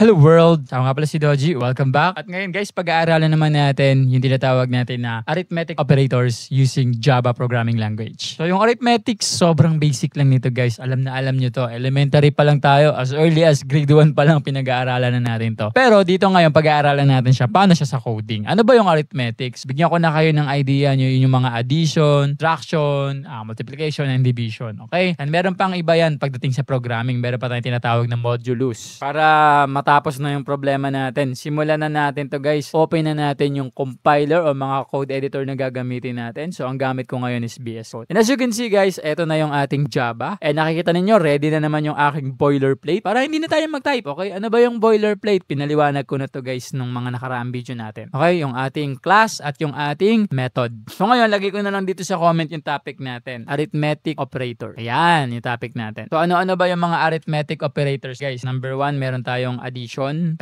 Hello world! Ako nga pala si Doji. Welcome back. At ngayon guys, pag-aaralan naman natin yung tinatawag natin na arithmetic operators using Java programming language. So yung arithmetic, sobrang basic lang nito guys. Alam na alam nyo to. Elementary pa lang tayo. As early as grade 1 pa lang pinag-aaralan na natin to. Pero dito ngayon, pag-aaralan natin siya. Paano siya sa coding? Ano ba yung arithmetics? Bigyan ko na kayo ng idea nyo yung mga addition, subtraction, multiplication, and division. Okay? And meron pang iba yan pagdating sa programming. Meron pa tayong tinatawag na modulus. Para matapos na yung problema natin, simulan na natin to guys. Open na natin yung compiler o mga code editor na gagamitin natin. So ang gamit ko ngayon is VS Code. And as you can see guys, eto na yung ating Java. And nakikita ninyo, ready na naman yung aking boilerplate para hindi na tayo mag-type. Okay? Ano ba yung boilerplate? Pinaliwanag ko na to guys nung mga nakaraang video natin. Okay? Yung ating class at yung ating method. So ngayon, lagay ko na lang dito sa comment yung topic natin. Arithmetic operator. Ayan, yung topic natin. So ano-ano ba yung mga arithmetic operators guys? Number 1, meron tayong addition,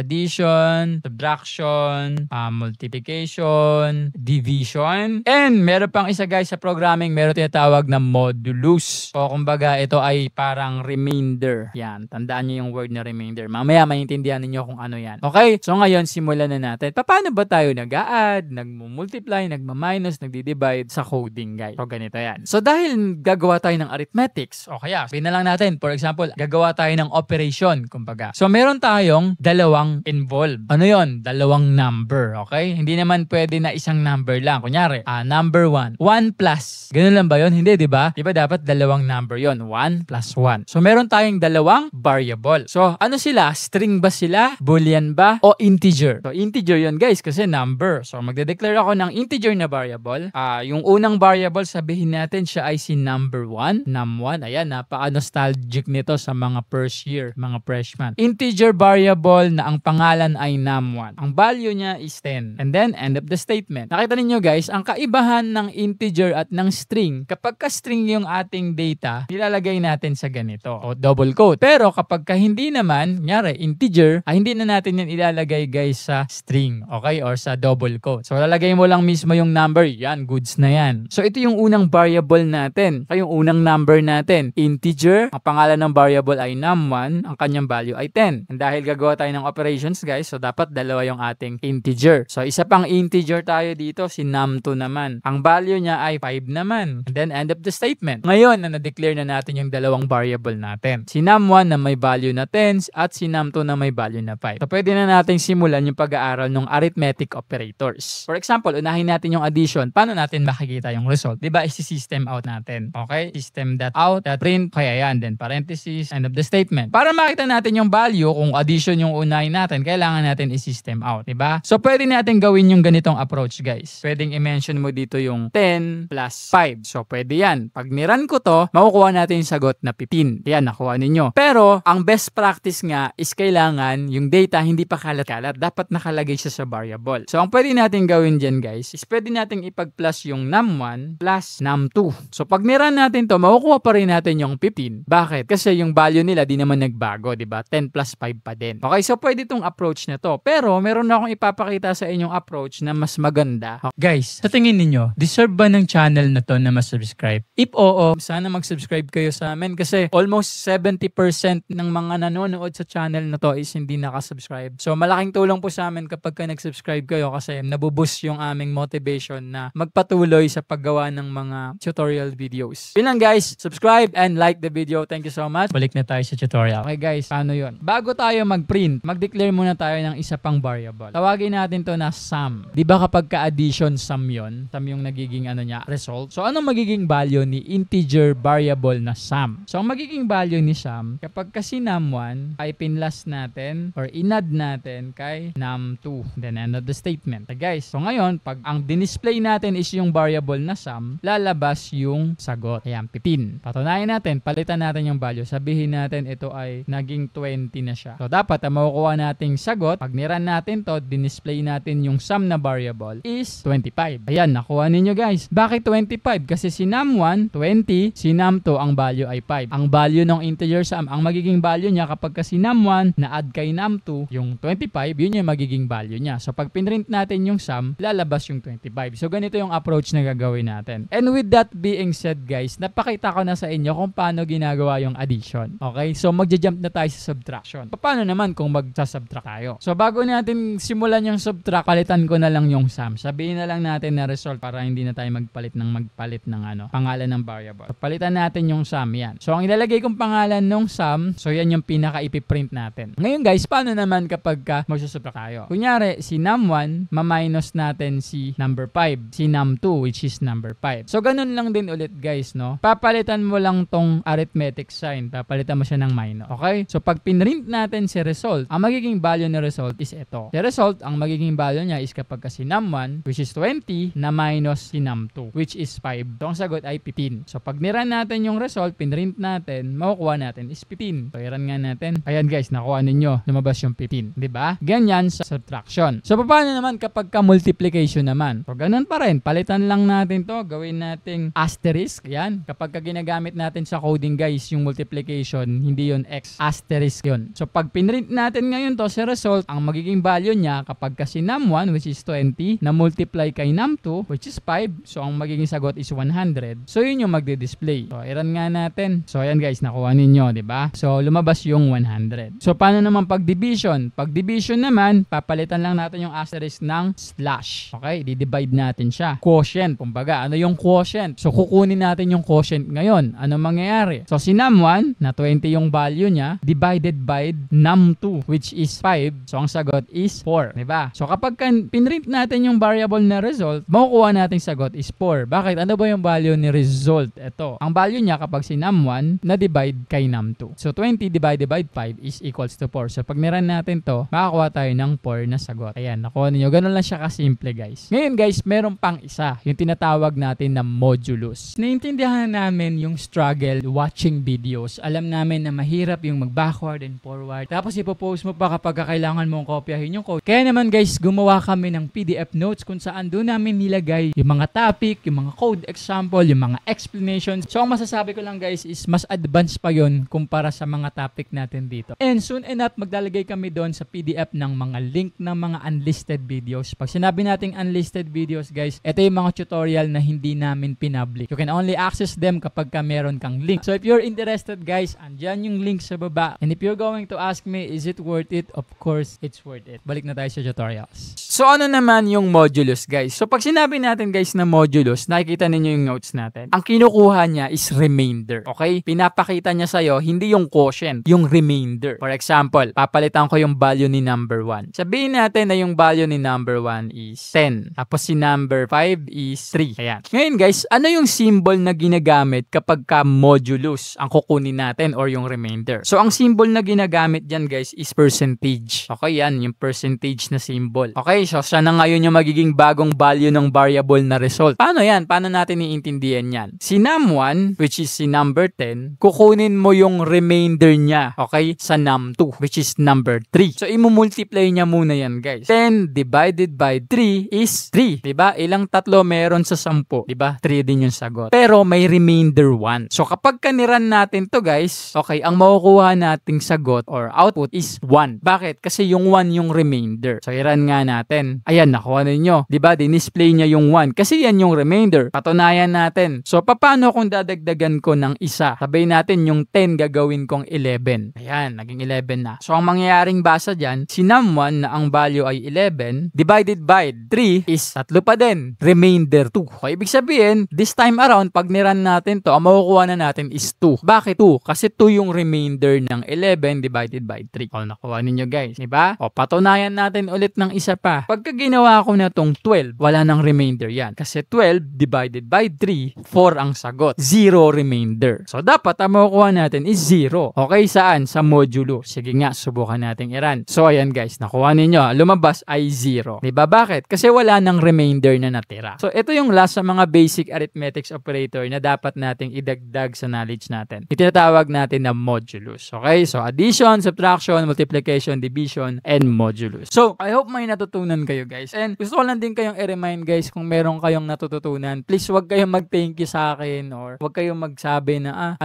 subtraction, multiplication, division, and meron pang isa guys sa programming, meron tinatawag na modulus. O kumbaga, ito ay parang remainder. Yan, tandaan nyo yung word na remainder. Mamaya maintindihan niyo kung ano yan. Okay, so ngayon, simulan na natin. Paano ba tayo nag-a-add, nag-multiply, nag-minus, nag-divide sa coding guys? So ganito yan. So dahil gagawa tayo ng arithmetics, o kaya, sabihin na lang natin, for example, gagawa tayo ng operation, kumbaga. So meron tayong dalawang involved. Ano yon? Dalawang number, okay? Hindi naman pwede na isang number lang. Kunyari, number 1. 1 plus. Ganun lang ba yon? Hindi, di ba? Di ba dapat dalawang number yon? 1 plus 1. So meron tayong dalawang variable. So ano sila? String ba sila? Boolean ba? O integer? So integer yon guys kasi number. So magde-declare ako ng integer na variable. Yung unang variable, sabihin natin siya ay si number 1. Num1. Ayan, napaka-nostalgic nito sa mga first year, mga freshman. Integer variable na ang pangalan ay num1. Ang value niya is 10. And then, end of the statement. Nakita ninyo guys, ang kaibahan ng integer at ng string, kapag ka-string yung ating data, nilalagay natin sa ganito, o double quote. Pero kapag ka hindi naman, nyari, integer, hindi na natin yan ilalagay guys sa string, okay? Or sa double quote. So, lalagay mo lang mismo yung number, yan, goods na yan. So, ito yung unang variable natin. Yung unang number natin, integer, ang pangalan ng variable ay num1, ang kanyang value ay 10. And dahil gagawa tayo ng operations guys, so dapat dalawa yung ating integer. So isa pang integer tayo dito, si num2 naman. Ang value niya ay 5 naman. And then end of the statement. Ngayon na na-declare na natin yung dalawang variable natin. Si num1 na may value na 10 at si num2 na may value na 5. So pwede na natin simulan yung pag-aaral ng arithmetic operators. For example, unahin natin yung addition. Paano natin makikita yung result? Diba, isi-system out natin. Okay? System.out.print. Kaya yan. Then parenthesis, end of the statement. Para makita natin yung value, kung addition yung unahin natin, kailangan natin i-system out, diba? So, pwede natin gawin yung ganitong approach, guys. Pwedeng i-mention mo dito yung 10 plus 5. So, pwede yan. Pag niran ko to, makukuha natin yung sagot na 15. Yan, nakuha ninyo. Pero, ang best practice nga is kailangan yung data hindi pa kalat-kalat. Dapat nakalagay siya sa variable. So, ang pwede natin gawin dyan, guys, is pwede natin ipag-plus yung num1 plus num2. So, pag niran natin to, makukuha pa rin natin yung 15. Bakit? Kasi yung value nila di naman nagbago, diba? 10 plus 5 pa din. Okay, so pwede itong approach na to. Pero meron na akong ipapakita sa inyong approach na mas maganda. Guys, sa tingin ninyo, deserve ba ng channel na to na mas-subscribe? If oo, sana mag-subscribe kayo sa amin kasi almost 70% ng mga nanonood sa channel na to is hindi nakasubscribe. So malaking tulong po sa amin kapag ka nag-subscribe kayo kasi nabuboost yung aming motivation na magpatuloy sa paggawa ng mga tutorial videos. Yun lang guys, subscribe and like the video. Thank you so much. Balik na tayo sa tutorial. Okay guys, paano yun? Bago tayo mag-print, mag-declare muna tayo ng isa pang variable. Tawagin natin to na sum. Di ba kapag ka-addition sum yun? Sum yung nagiging result. So anong magiging value ni integer variable na sum? So ang magiging value ni sum, kapag kasi num1 ay pinlas natin or inad natin kay num2. Then end of the statement. Okay guys, so ngayon, pag ang dinisplay natin is yung variable na sum, lalabas yung sagot. Ayan, 15. Patunayan natin, palitan natin yung value. Sabihin natin ito ay naging 20 na siya. So dapat ang makukuha nating sagot, pag niran natin to, dinisplay natin yung sum na variable is 25. Ayan, nakuha ninyo guys. Bakit 25? Kasi si num1, 20, si num2, ang value ay 5. Ang value ng integer sum, ang magiging value niya kapag kasi num1 na-add kay num2, yung 25, yun yung magiging value niya. So pag pinrint natin yung sum, lalabas yung 25. So ganito yung approach na gagawin natin. And with that being said guys, napakita ko na sa inyo kung paano ginagawa yung addition. Okay? So magja-jump na tayo sa subtraction. Paano naman naman kung magsasubtract tayo. So bago natin simulan yung subtract, palitan ko na lang yung sum. Sabihin na lang natin na result para hindi na tayo magpalit ng pangalan ng variable. So, palitan natin yung sum, yan. So ang ilalagay kong pangalan ng sum, so yan yung pinaka ipiprint natin. Ngayon guys, paano naman kapag magsasubtract tayo? Kunyari, si num1, ma-minus natin si number 5, si num2 which is number 5. So ganun lang din ulit guys, no? Papalitan mo lang tong arithmetic sign, papalitan mo siya ng minus. Okay? So pag pinrint natin si result, ang magiging value ng result is ito. Si result, ang magiging value niya is kapag si num1 which is 20 na minus si num2 which is 5. So ang sagot ay 15. So pag niran natin yung result, pinrint natin, makukuha natin is 15. So iran nga natin. Ayan guys, nakuha ninyo. Lumabas yung 15. Diba? Ganyan sa subtraction. So paano naman kapag multiplication naman? So ganun pa rin. Palitan lang natin to. Gawin nating asterisk. Yan. Kapag ginagamit natin sa coding guys, yung multiplication, hindi yun x. Asterisk yun. So pag pinrint natin ngayon to sa result, ang magiging value niya kapag kasi num1 which is 20 na multiply kay num2 which is 5. So ang magiging sagot is 100. So yun yung magdi-display. So iran nga natin. So ayan guys, nakuha ninyo, di ba? So lumabas yung 100. So paano naman pag division? Pag division naman, papalitan lang natin yung asterisk ng slash. Okay, di-divide natin siya. Quotient, kumbaga, ano yung quotient? So kukunin natin yung quotient ngayon. Ano mangyayari? So si num1 na 20 yung value niya divided by num2 which is 5. So ang sagot is 4, di ba? So kapag pinrint natin yung variable na result, makukuha nating sagot is 4. Bakit? Ano ba yung value ni result? Ito. Ang value niya kapag si num1 na divide kay num2. So 20 divided by 5 is equals to 4. So pag niran natin to, makakuha tayo ng 4 na sagot. Ayan, nakuha niyo. Ganun lang siya kasimple guys. Ngayon guys, meron pang isa. Yung tinatawag natin na modulus. Naintindihan namin yung struggle watching videos. Alam namin na mahirap yung mag-backward and forward. Tapos ipopost mo pa kapag kailangan mong kopyahin yung code. Kaya naman guys, gumawa kami ng PDF notes kung saan doon namin nilagay yung mga topic, yung mga code example, yung mga explanations. So ang masasabi ko lang guys is mas advanced pa yon kumpara sa mga topic natin dito. And soon enough, maglalagay kami doon sa PDF ng mga link ng mga unlisted videos. Pag sinabi nating unlisted videos guys, ito yung mga tutorial na hindi namin pinablik. You can only access them kapag meron kang link. So if you're interested guys, andyan yung link sa baba. And if you're going to ask me, is it worth it? Of course, it's worth it. Balik na tayo sa tutorials. So ano naman yung modulus guys? So pag sinabi natin guys na modulus, nakikita ninyo yung notes natin. Ang kinukuha niya is remainder. Okay? Pinapakita niya sa'yo, hindi yung quotient, yung remainder. For example, papalitan ko yung value ni number 1. Sabihin natin na yung value ni number 1 is 10. Tapos si number 5 is 3. Ayan. Ngayon guys, ano yung symbol na ginagamit kapag modulus ang kukunin natin or yung remainder? So ang symbol na ginagamit dyan guys is percentage. Okay, yan, yung percentage na symbol. Okay, so siya na ngayon yung magiging bagong value ng variable na result. Paano yan? Paano natin iintindihan yan? Si num1, which is si number 10, kukunin mo yung remainder niya, okay, sa num2, which is number 3. So imumultiply niya muna yan guys. 10 divided by 3 is 3. Diba? Ilang tatlo meron sa 10? Diba? 3 din yung sagot. Pero may remainder 1. So kapag kaniran natin to guys, okay, ang makukuha nating sagot or output is 1. Bakit? Kasi yung 1 yung remainder. So iran nga natin. Ayan, nakuha ninyo. Diba? Dinisplay niya yung 1. Kasi yan yung remainder. Patunayan natin. So paano kung dadagdagan ko ng isa? Sabihin natin yung 10 gagawin kong 11. Ayan, naging 11 na. So ang mangyayaring basa dyan, si num1 na ang value ay 11 divided by 3 is 3 pa din. Remainder 2. So ibig sabihin, this time around, pag niran natin to, ang makukuha na natin is 2. Bakit 2? Kasi 2 yung remainder ng 11 divided by 3. O, nakuha ninyo guys. Diba? O, patunayan natin ulit ng isa pa. Pagka ginawa ko na tong 12, wala nang remainder yan. Kasi 12 divided by 3, 4 ang sagot. 0 remainder. So, dapat ang makukuha natin is 0. Okay, saan? Sa modulo. Sige nga, subukan natin iran. So, ayan guys, nakuha ninyo. Lumabas ay 0. Diba? Bakit? Kasi wala nang remainder na natira. So, ito yung last sa mga basic arithmetics operator na dapat nating idagdag sa knowledge natin. Itinatawag natin na modulus. Okay? So, addition, subtraction, multiplication, division, and modulus. So, I hope may natutunan kayo guys. And gusto ko lang din kayong i-remind guys kung meron kayong natututunan. Please, wag kayong mag-thank you sa akin or wag kayong magsabi na,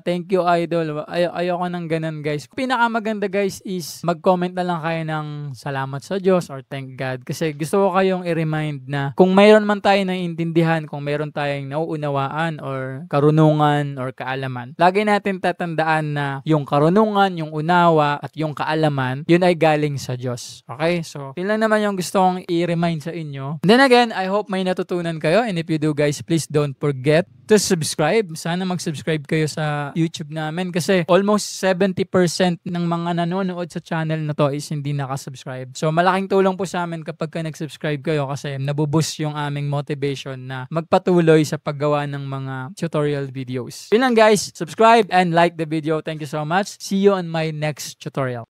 thank you idol. Ayoko nang ganun guys. Pinakamaganda guys is mag-comment na lang kayo ng salamat sa Diyos or thank God. Kasi gusto ko kayong i-remind na kung mayroon man tayo naiintindihan, kung mayroon tayong nauunawaan or karunungan or kaalaman, lagi natin tatandaan na yung karunungan, yung unawa ginagawa at yung kaalaman, yun ay galing sa Diyos. Okay? So, yun lang naman yung gusto kong i-remind sa inyo. And then again, I hope may natutunan kayo. And if you do guys, please don't forget to subscribe. Sana mag-subscribe kayo sa YouTube namin kasi almost 70% ng mga nanonood sa channel na to is hindi nakasubscribe. So, malaking tulong po sa amin kapag ka nag-subscribe kayo kasi nabuboost yung aming motivation na magpatuloy sa paggawa ng mga tutorial videos. Yun lang guys, subscribe and like the video. Thank you so much. See you on my next tutorial.